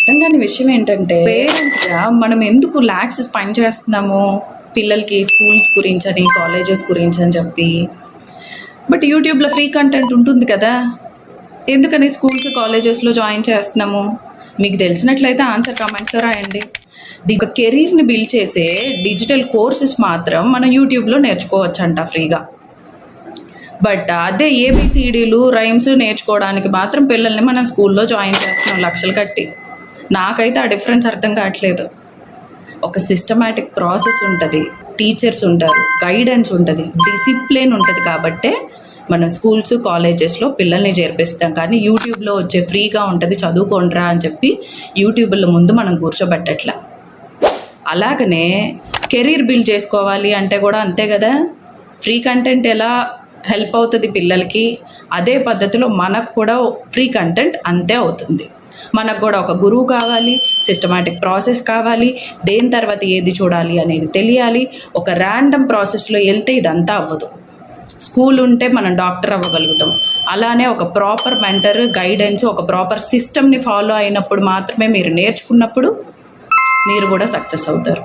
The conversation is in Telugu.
అర్థం కాని విషయం ఏంటంటే, పేరెంట్స్గా మనం ఎందుకు ల్యాక్స్ స్పెండ్ చేస్తున్నాము పిల్లలకి స్కూల్స్ గురించి అని, కాలేజెస్ గురించి అని చెప్పి. బట్ యూట్యూబ్లో ఫ్రీ కంటెంట్ ఉంటుంది కదా, ఎందుకని స్కూల్స్ కాలేజెస్లో జాయిన్ చేస్తున్నాము? మీకు తెలిసినట్లయితే ఆన్సర్ కామెంట్లో రాయండి. ఒక కెరీర్ని బిల్డ్ చేసే డిజిటల్ కోర్సెస్ మాత్రం మనం యూట్యూబ్లో నేర్చుకోవచ్చంట ఫ్రీగా. బట్ అదే ఏబిసిడీలు రైమ్స్ నేర్చుకోవడానికి మాత్రం పిల్లల్ని మనం స్కూల్లో జాయిన్ చేస్తున్నాం లక్షలు కట్టి. నాకైతే ఆ డిఫరెన్స్ అర్థం కావట్లేదు. ఒక సిస్టమాటిక్ ప్రాసెస్ ఉంటుంది, టీచర్స్ ఉంటారు, గైడెన్స్ ఉంటుంది, డిసిప్లిన్ ఉంటుంది. కాబట్టే మనం స్కూల్స్ కాలేజెస్లో పిల్లల్ని చేర్పిస్తాం. కానీ యూట్యూబ్లో వచ్చే ఫ్రీగా ఉంటుంది చదువుకోండిరా అని చెప్పి యూట్యూబ్లో ముందు మనం కూర్చోబెట్టట్లా. అలాగనే కెరీర్ బిల్డ్ చేసుకోవాలి అంటే కూడా అంతే కదా. ఫ్రీ కంటెంట్ ఎలా హెల్ప్ అవుతుంది పిల్లలకి, అదే పద్ధతిలో మనకు కూడా ఫ్రీ కంటెంట్ అంతే అవుతుంది. మనకు కూడా ఒక గురువు కావాలి, సిస్టమాటిక్ ప్రాసెస్ కావాలి, దేని తర్వాత ఏది చూడాలి అనేది తెలియాలి. ఒక ర్యాండమ్ ప్రాసెస్లో వెళ్తే ఇదంతా అవ్వదు. స్కూల్ ఉంటే మనం డాక్టర్ అవ్వగలుగుతాం. అలానే ఒక ప్రాపర్ మెంటర్, గైడెన్స్, ఒక ప్రాపర్ సిస్టమ్ని ఫాలో అయినప్పుడు మాత్రమే మీరు నేర్చుకున్నప్పుడు మీరు కూడా సక్సెస్ అవుతారు.